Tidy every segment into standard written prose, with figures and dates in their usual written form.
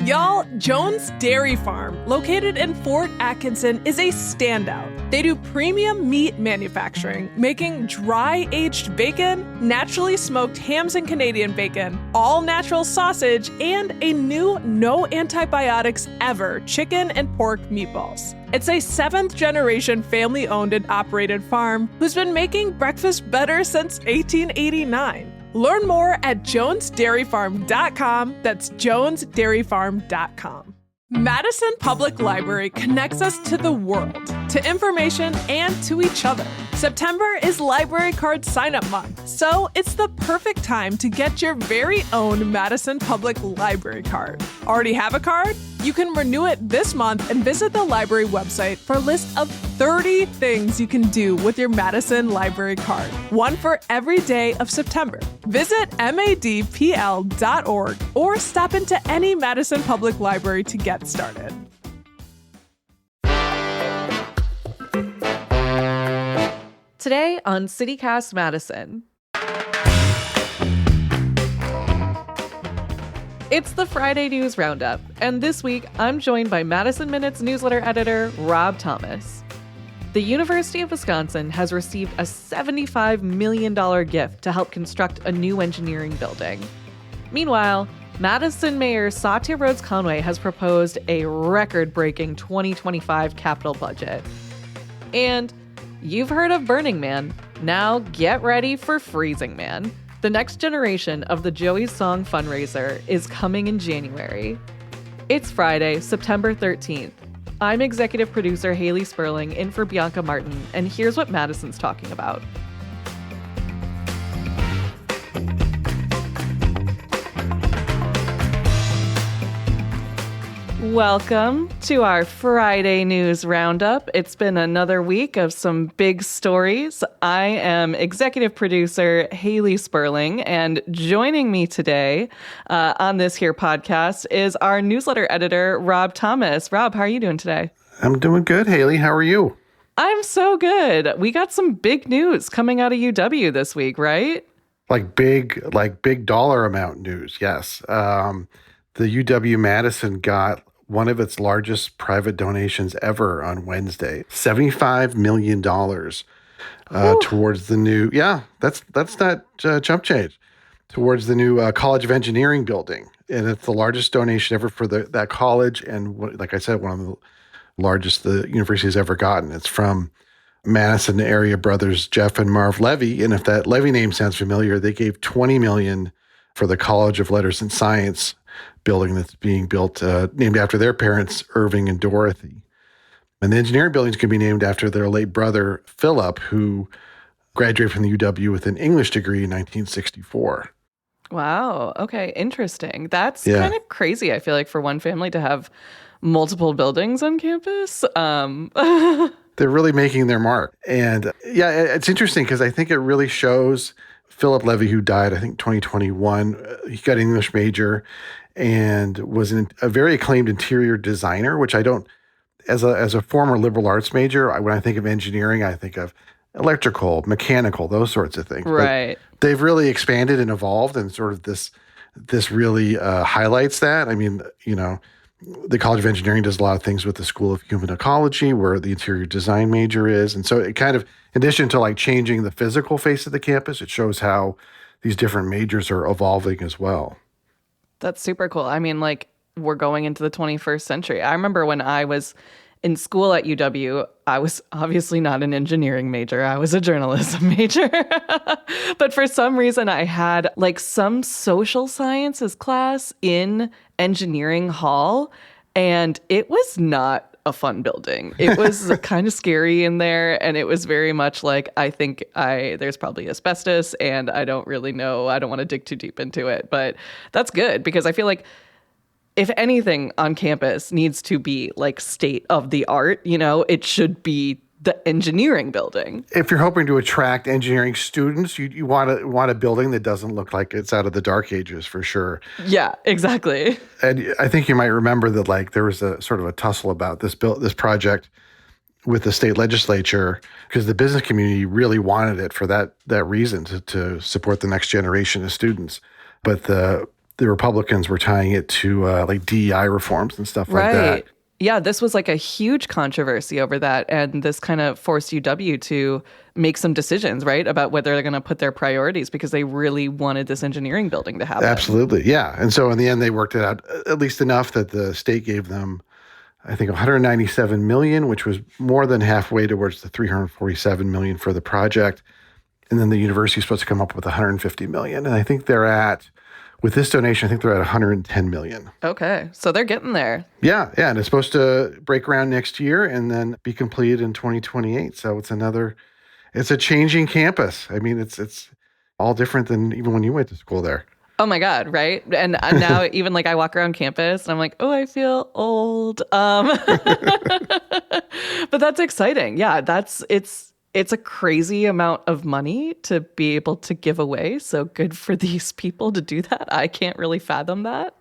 Y'all, Jones Dairy Farm, located in Fort Atkinson, is a standout. They do premium meat manufacturing, making dry-aged bacon, naturally smoked hams and Canadian bacon, all-natural sausage, and a new no antibiotics ever chicken and pork meatballs. It's a 7th-generation family-owned and operated farm who's been making breakfast better since 1889. Learn more at jonesdairyfarm.com. That's jonesdairyfarm.com. Madison Public Library connects us to the world, to information, and to each other. September is Library Card Sign-Up Month, so it's the perfect time to get your very own Madison Public Library card. Already have a card? You can renew it this month and visit the library website for a list of 30 things you can do with your Madison Library card, one for every day of September. Visit madpl.org or stop into any Madison Public Library to get started. Today on CityCast Madison. It's the Friday News Roundup, and this week I'm joined by Madison Minute's newsletter editor, Rob Thomas. The University of Wisconsin has received a $75 million gift to help construct a new engineering building. Meanwhile, Madison Mayor Satya Rhodes Conway has proposed a record-breaking 2025 capital budget. And you've heard of Burning Man. Now get ready for Freezing Man. The next generation of the Joey's Song fundraiser is coming in January. It's Friday, September 13th. I'm executive producer Haley Sperling in for Bianca Martin, and here's what Madison's talking about. Welcome to our Friday News Roundup. It's been another week of some big stories. I am executive producer Haley Sperling, and joining me today on this here podcast is our newsletter editor, Rob Thomas. Rob, how are you doing today? I'm doing good, Haley. How are you? I'm so good. We got some big news coming out of UW this week, right? Like big dollar amount news, yes. The UW-Madison got one of its largest private donations ever on Wednesday, $75 million towards the new, that's not chump change, towards the new College of Engineering building. And it's the largest donation ever for that college. And like I said, one of the largest the university has ever gotten. It's from Madison area brothers Jeff and Marv Levy. And if that Levy name sounds familiar, they gave $20 million for the College of Letters and Science building that's being built, named after their parents, Irving and Dorothy. And the engineering buildings can be named after their late brother, Philip, who graduated from the UW with an English degree in 1964. Wow. Okay. Interesting. That's kind of crazy, I feel like, for one family to have multiple buildings on campus. They're really making their mark. And it's interesting because I think it really shows Philip Levy, who died, I think, 2021. He got an English major and was a very acclaimed interior designer, which I don't, as a former liberal arts major, when I think of engineering, I think of electrical, mechanical, those sorts of things. Right. But they've really expanded and evolved, and sort of this really highlights that. I mean, the College of Engineering does a lot of things with the School of Human Ecology, where the interior design major is. And so it kind of, in addition to like changing the physical face of the campus, it shows how these different majors are evolving as well. That's super cool. I mean, like, we're going into the 21st century. I remember when I was in school at UW, I was obviously not an engineering major. I was a journalism major. But for some reason, I had like some social sciences class in engineering hall, and it was not a fun building. It was kind of scary in there, and it was very much like, I think there's probably asbestos, and I don't really know. I don't want to dig too deep into it, but that's good because I feel like if anything on campus needs to be like state of the art, it should be the engineering building. If you're hoping to attract engineering students, you want a building that doesn't look like it's out of the dark ages, for sure. Yeah, exactly. And I think you might remember that like there was a sort of a tussle about this project with the state legislature because the business community really wanted it for that reason, to support the next generation of students. But the the Republicans were tying it to like DEI reforms and stuff like that. Right. Yeah, this was like a huge controversy over that. And this kind of forced UW to make some decisions, right, about whether they're going to put their priorities because they really wanted this engineering building to happen. Absolutely. Yeah. And so in the end, they worked it out at least enough that the state gave them, I think, 197 million, which was more than halfway towards the 347 million for the project. And then the university is supposed to come up with 150 million. And I think with this donation, I think they're at 110 million. Okay. So they're getting there. Yeah. Yeah. And it's supposed to break ground next year and then be completed in 2028. So it's a changing campus. I mean, it's all different than even when you went to school there. Oh my God, right? And now even like I walk around campus and I'm like, oh, I feel old. But that's exciting. Yeah, it's a crazy amount of money to be able to give away. So good for these people to do that. I can't really fathom that.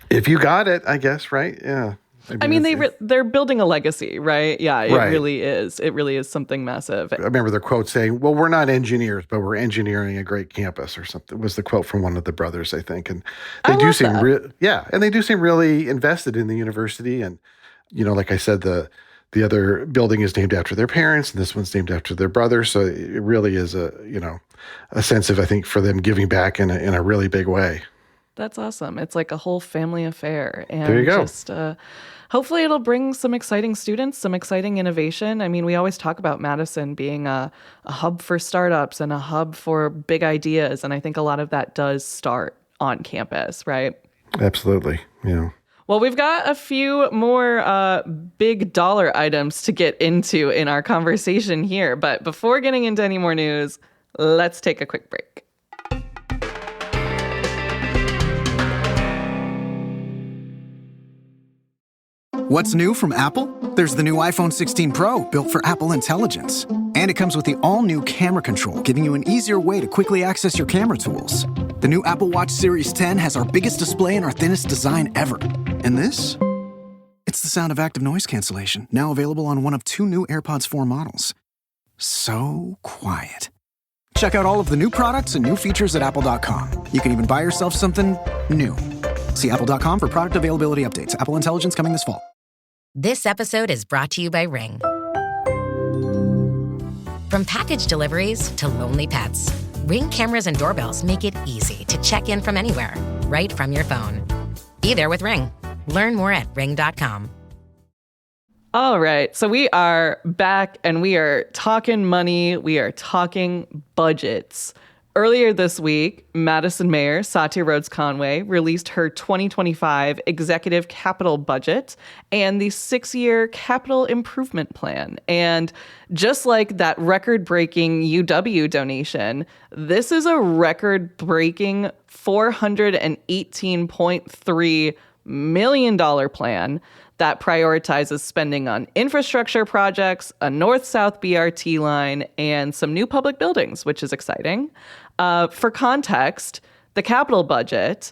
If you got it, I guess, right? Yeah. I mean, they're building a legacy, right? Yeah, it really is. It really is something massive. I remember the quote saying, well, we're not engineers, but we're engineering a great campus or something was the quote from one of the brothers, I think. And they do seem and they do seem really invested in the university. And, like I said, the other building is named after their parents, and this one's named after their brother. So it really is a sense of, I think, for them giving back in a really big way. That's awesome. It's like a whole family affair. And there you go. Just, hopefully it'll bring some exciting students, some exciting innovation. I mean, we always talk about Madison being a hub for startups and a hub for big ideas. And I think a lot of that does start on campus, right? Absolutely. Yeah. Well, we've got a few more big dollar items to get into in our conversation here. But before getting into any more news, let's take a quick break. What's new from Apple? There's the new iPhone 16 Pro, built for Apple Intelligence. And it comes with the all-new camera control, giving you an easier way to quickly access your camera tools. The new Apple Watch Series 10 has our biggest display and our thinnest design ever. And this? It's the sound of active noise cancellation, now available on one of 2 new AirPods 4 models. So quiet. Check out all of the new products and new features at apple.com. You can even buy yourself something new. See apple.com for product availability updates. Apple Intelligence coming this fall. This episode is brought to you by Ring. From package deliveries to lonely pets, Ring cameras and doorbells make it easy to check in from anywhere, right from your phone. Be there with Ring. Learn more at ring.com. All right, so we are back and we are talking money. We are talking budgets. Earlier this week, Madison Mayor Satya Rhodes Conway released her 2025 Executive Capital Budget and the 6-year Capital Improvement Plan. And just like that record-breaking UW donation, this is a record-breaking $418.3 million plan that prioritizes spending on infrastructure projects, a north-south BRT line, and some new public buildings, which is exciting. For context, the capital budget,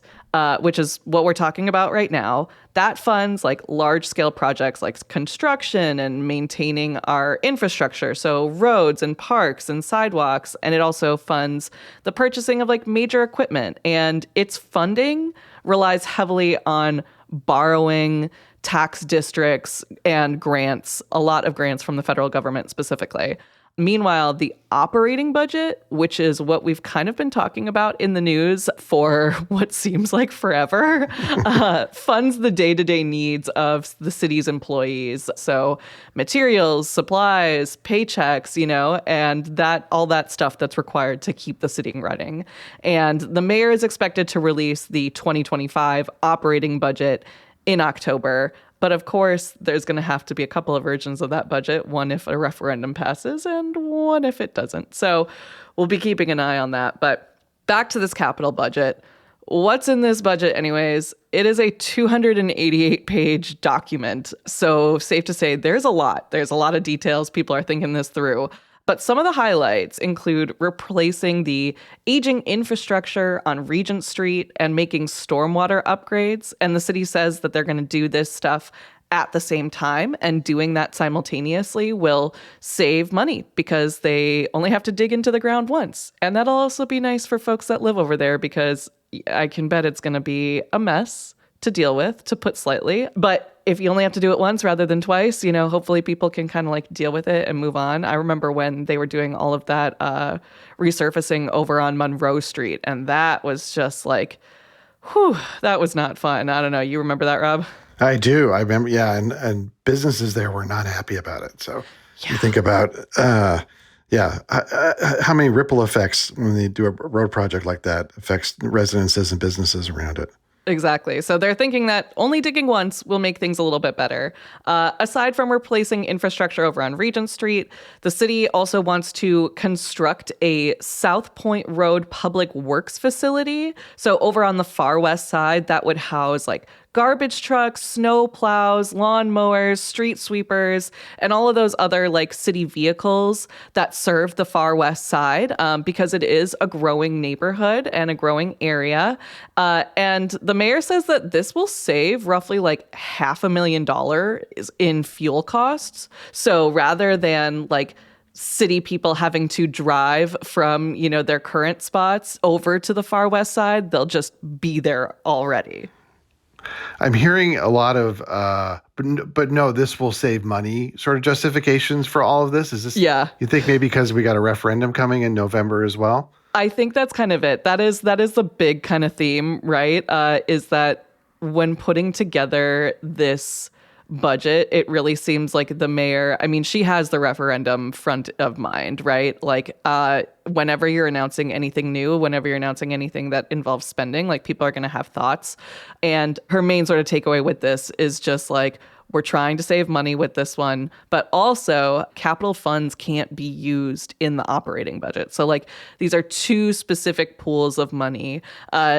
which is what we're talking about right now, that funds like large-scale projects like construction and maintaining our infrastructure, so roads and parks and sidewalks, and it also funds the purchasing of like major equipment. And its funding relies heavily on borrowing, tax districts, and grants, a lot of grants from the federal government specifically. Meanwhile, the operating budget, which is what we've kind of been talking about in the news for what seems like forever, funds the day-to-day needs of the city's employees. So materials, supplies, paychecks, and all that stuff that's required to keep the city running. And the mayor is expected to release the 2025 operating budget in October. But of course, there's going to have to be a couple of versions of that budget, one if a referendum passes and one if it doesn't. So we'll be keeping an eye on that. But back to this capital budget. What's in this budget anyways? It is a 288-page document. So safe to say there's a lot. There's a lot of details. People are thinking this through. But some of the highlights include replacing the aging infrastructure on Regent Street and making stormwater upgrades. And the city says that they're going to do this stuff at the same time, and doing that simultaneously will save money because they only have to dig into the ground once. And that'll also be nice for folks that live over there because I can bet it's going to be a mess to deal with, to put slightly. But if you only have to do it once rather than twice, hopefully people can kind of like deal with it and move on. I remember when they were doing all of that resurfacing over on Monroe Street, and that was just like, whew, that was not fun. I don't know. You remember that, Rob? I do. I remember, yeah, and businesses there were not happy about it. So you think about, how many ripple effects when they do a road project like that affects residences and businesses around it. Exactly. So they're thinking that only digging once will make things a little bit better. Aside from replacing infrastructure over on Regent Street, the city also wants to construct a South Point Road public works facility. So over on the far west side, that would house like garbage trucks, snow plows, lawn mowers, street sweepers, and all of those other like city vehicles that serve the far west side, because it is a growing neighborhood and a growing area. And the mayor says that this will save roughly like $500,000 in fuel costs. So rather than like city people having to drive from, their current spots over to the far west side, they'll just be there already. I'm hearing a lot of, but no, this will save money sort of justifications for all of this. Is this, yeah, you think maybe because we got a referendum coming in November as well? I think that's kind of it. That is the big kind of theme, right? Is that when putting together this budget, it really seems like the mayor, I mean, she has the referendum front of mind, right? Like, whenever you're announcing anything new, whenever you're announcing anything that involves spending, like people are going to have thoughts. And her main sort of takeaway with this is just like, we're trying to save money with this one, but also capital funds can't be used in the operating budget. So like these are two specific pools of money.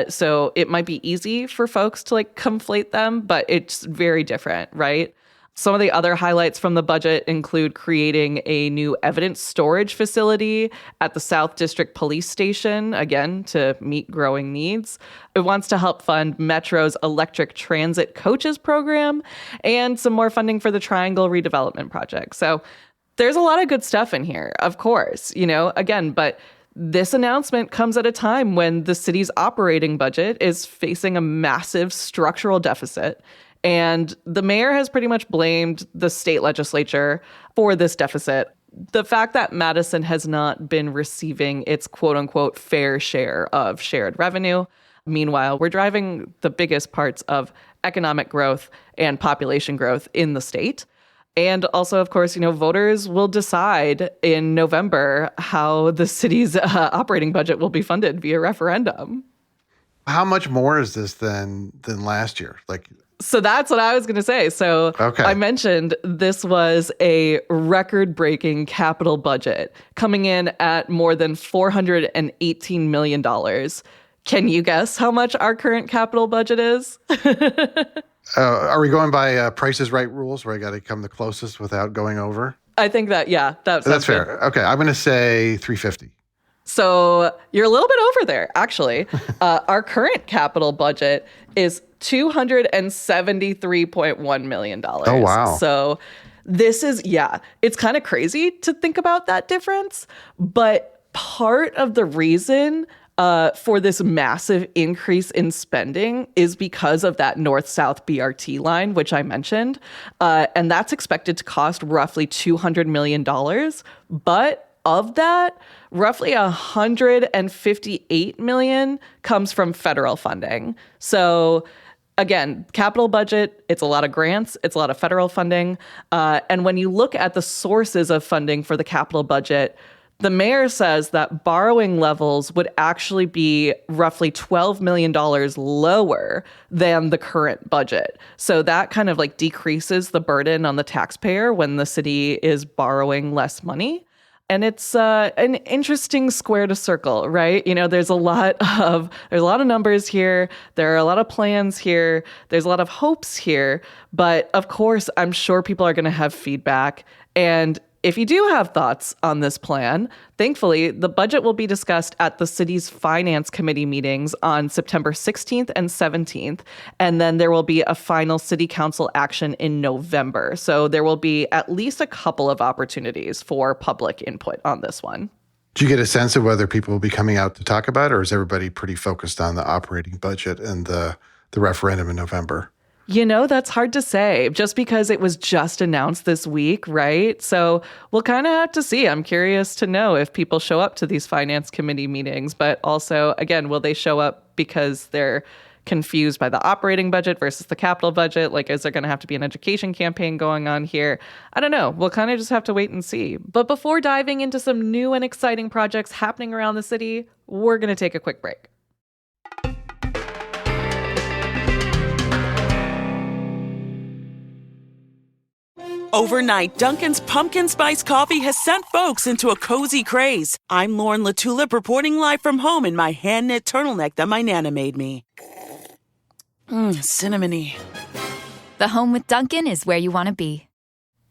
So it might be easy for folks to like conflate them, but it's very different, right? Some of the other highlights from the budget include creating a new evidence storage facility at the South District Police Station, again, to meet growing needs. It wants to help fund Metro's electric transit coaches program and some more funding for the Triangle redevelopment project. So there's a lot of good stuff in here, of course, again, but this announcement comes at a time when the city's operating budget is facing a massive structural deficit. And the mayor has pretty much blamed the state legislature for this deficit. The fact that Madison has not been receiving its quote unquote fair share of shared revenue. Meanwhile, we're driving the biggest parts of economic growth and population growth in the state. And also, of course, voters will decide in November how the city's operating budget will be funded via referendum. How much more is this than last year? So that's what I was going to say. So okay. I mentioned this was a record-breaking capital budget coming in at more than $418 million. Can you guess how much our current capital budget is? Are we going by Price is Right rules where I got to come the closest without going over? I think that, yeah. That's fair. Good. Okay, I'm going to say 350. So you're a little bit over there, actually. Our current capital budget is $273.1 million. Oh, wow. So this is, it's kind of crazy to think about that difference. But part of the reason for this massive increase in spending is because of that north-south BRT line, which I mentioned. And that's expected to cost roughly $200 million. But of that, roughly $158 million comes from federal funding. So again, capital budget, it's a lot of grants, it's a lot of federal funding. And when you look at the sources of funding for the capital budget, the mayor says that borrowing levels would actually be roughly $12 million lower than the current budget. So that kind of like decreases the burden on the taxpayer when the city is borrowing less money. And it's an interesting square to circle, right? There's a lot of numbers here. There are a lot of plans here. There's a lot of hopes here. But of course, I'm sure people are going to have feedback. And if you do have thoughts on this plan, thankfully, the budget will be discussed at the city's finance committee meetings on September 16th and 17th. And then there will be a final city council action in November. So there will be at least a couple of opportunities for public input on this one. Do you get a sense of whether people will be coming out to talk about it, or is everybody pretty focused on the operating budget and the referendum in November? That's hard to say just because it was just announced this week, right? So we'll kind of have to see. I'm curious to know if people show up to these finance committee meetings, but also, again, will they show up because they're confused by the operating budget versus the capital budget? Like, is there going to have to be an education campaign going on here? I don't know. We'll kind of just have to wait and see. But before diving into some new and exciting projects happening around the city, we're going to take a quick break. Overnight, Duncan's pumpkin spice coffee has sent folks into a cozy craze. I'm Lauren LaTulip reporting live from home in my hand-knit turtleneck that my Nana made me. Cinnamony. The home with Duncan is where you want to be.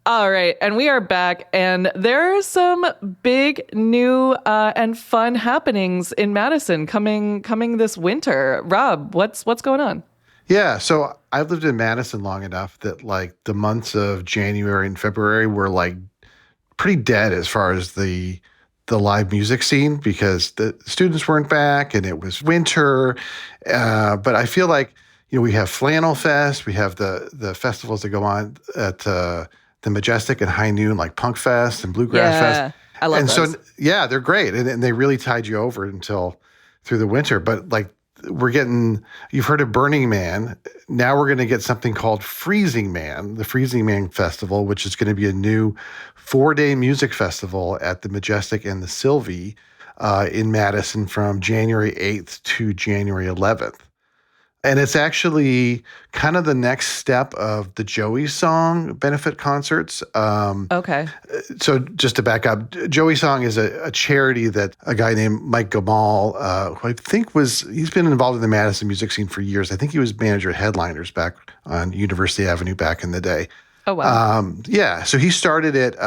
All right, and we are back, and there are some big new and fun happenings in Madison coming this winter. Rob, what's going on? Yeah, so I've lived in Madison long enough that like the months of January and February were like pretty dead as far as the live music scene because the students weren't back and it was winter. But I feel like we have Flannel Fest, we have the festivals that go on at the Majestic and High Noon, like Punk Fest and Bluegrass Fest. I love those. So yeah, they're great, and they really tide you over until through the winter. But like. You've heard of Burning Man. Now we're going to get something called Freezing Man, the Freezing Man Festival, which is going to be a new 4-day music festival at the Majestic and the Sylvie in Madison from January 8th to January 11th. And it's actually kind of the next step of the Joey Song benefit concerts. Okay. So just to back up, Joey Song is a charity that a guy named Mike Gamal, who I think he's been involved in the Madison music scene for years. I think he was manager of Headliners back on University Avenue back in the day. Oh, wow. Yeah, so he started it.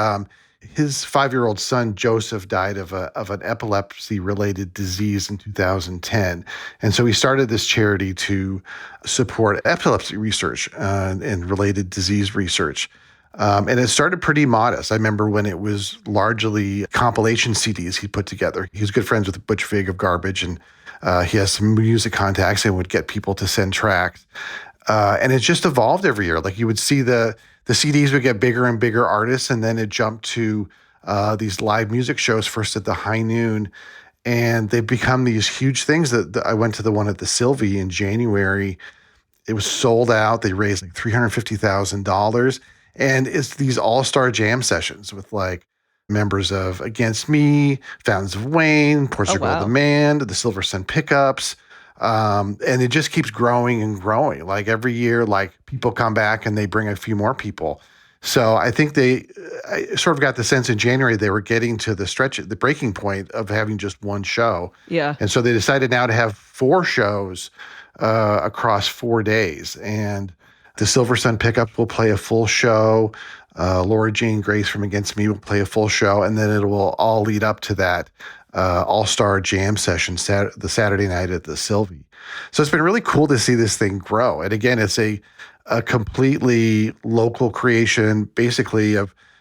His 5-year-old son, Joseph, died of an epilepsy-related disease in 2010. And so he started this charity to support epilepsy research and related disease research. And it started pretty modest. I remember when it was largely compilation CDs he put together. He was good friends with Butch Vig of Garbage, and he has some music contacts and would get people to send tracks. And it just evolved every year. Like you would see the CDs would get bigger and bigger artists, and then it jumped to these live music shows, first at the High Noon. And they've become these huge things that I went to the one at the Sylvie in January. It was sold out. They raised like $350,000. And it's these all-star jam sessions with like members of Against Me, Fountains of Wayne, Portugal the Man, the Silver Sun Pickups. And it just keeps growing and growing. Like every year, like people come back and they bring a few more people. So I think I sort of got the sense in January they were getting to the breaking point of having just one show. Yeah. And so they decided now to have 4 shows across 4 days. And the Silver Sun Pickup will play a full show. Laura Jane Grace from Against Me will play a full show. And then it will all lead up to that all-star jam session the Saturday night at the Sylvie. So it's been really cool to see this thing grow. And again, it's a completely local creation, basically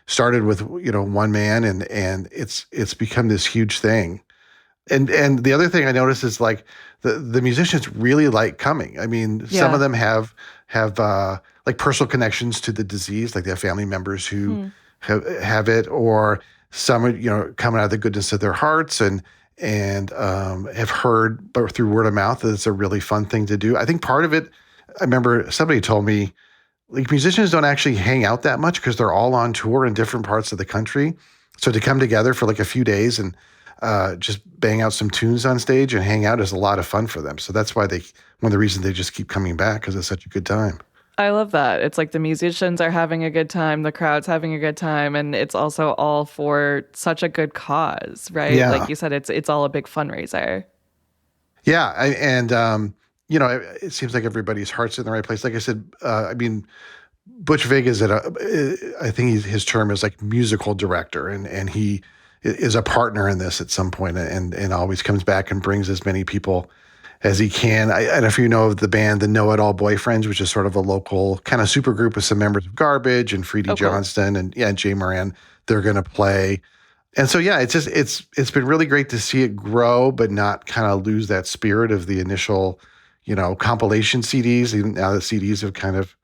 started with one man, and it's become this huge thing. And the other thing I noticed is like the musicians really like coming. I mean, some of them have like personal connections to the disease, like they have family members who have it, or some are coming out of the goodness of their hearts and have heard, but through word of mouth, that it's a really fun thing to do. I think part of it, I remember somebody told me, like musicians don't actually hang out that much because they're all on tour in different parts of the country. So to come together for like a few days and just bang out some tunes on stage and hang out is a lot of fun for them. So that's why one of the reasons they just keep coming back, because it's such a good time. I love that. It's like the musicians are having a good time, the crowd's having a good time, and it's also all for such a good cause, right? Yeah. Like you said, it's all a big fundraiser. Yeah, it seems like everybody's heart's in the right place. Like I said, Butch Vig is I think his term is like musical director, and he is a partner in this at some point, and always comes back and brings as many people as he can. I don't know if you know of the band, the Know It All Boyfriends, which is sort of a local kind of super group with some members of Garbage and Freddie Johnston and Jay Moran. They're going to play. And so, yeah, it's been really great to see it grow, but not kind of lose that spirit of the initial, compilation CDs. Even now the CDs have kind of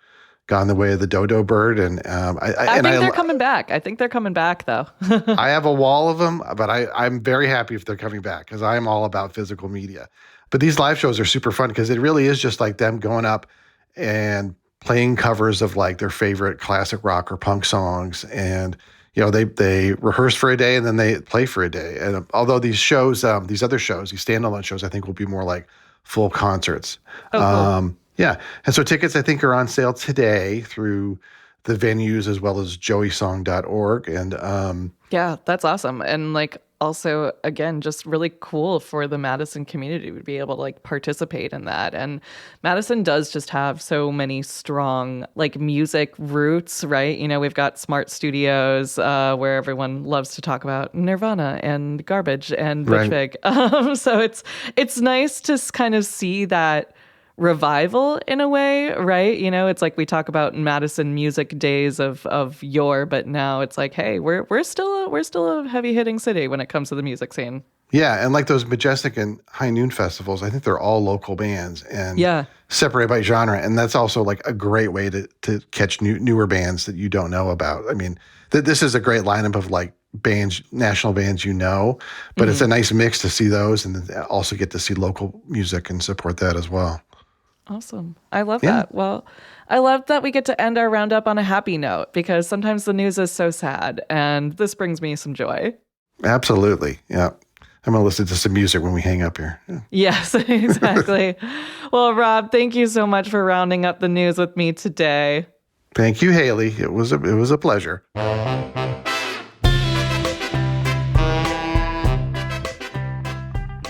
gone the way of the dodo bird. And I think they're coming back. I think they're coming back, though. I have a wall of them, but I'm very happy if they're coming back because I'm all about physical media. But these live shows are super fun because it really is just like them going up and playing covers of like their favorite classic rock or punk songs. And, they rehearse for a day and then they play for a day. And although these shows, these other shows, these standalone shows, I think will be more like full concerts. Oh, cool. Yeah. And so tickets, I think, are on sale today through the venues as well as joeysong.org. And Yeah, that's awesome. And also, again, just really cool for the Madison community to be able to participate in that. And Madison does just have so many strong music roots, right? We've got smart studios where everyone loves to talk about Nirvana and Garbage and Butch Vig. So it's nice to kind of see that revival in a way, right? It's like we talk about Madison music days of yore, but now it's like, hey, we're still a heavy hitting city when it comes to the music scene. Yeah, and like those Majestic and High Noon festivals, I think they're all local bands and separated by genre, and that's also like a great way to catch newer bands that you don't know about. I mean, this is a great lineup of bands, national bands, but it's a nice mix to see those and then also get to see local music and support that as well. Awesome. I love that. Well, I love that we get to end our roundup on a happy note because sometimes the news is so sad and this brings me some joy. Absolutely. Yeah. I'm going to listen to some music when we hang up here. Yeah. Yes, exactly. Well, Rob, thank you so much for rounding up the news with me today. Thank you, Haley. It was a pleasure.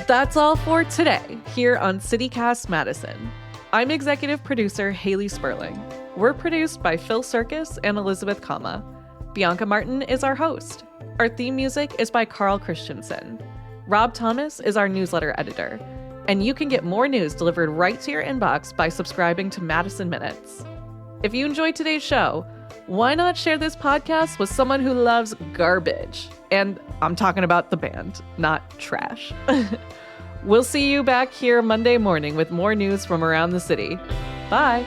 That's all for today here on CityCast Madison. I'm executive producer Haley Sperling. We're produced by Phil Circus and Elizabeth Kama. Bianca Martin is our host. Our theme music is by Carl Christensen. Rob Thomas is our newsletter editor. And you can get more news delivered right to your inbox by subscribing to Madison Minutes. If you enjoyed today's show, why not share this podcast with someone who loves garbage? And I'm talking about the band, not trash. We'll see you back here Monday morning with more news from around the city. Bye.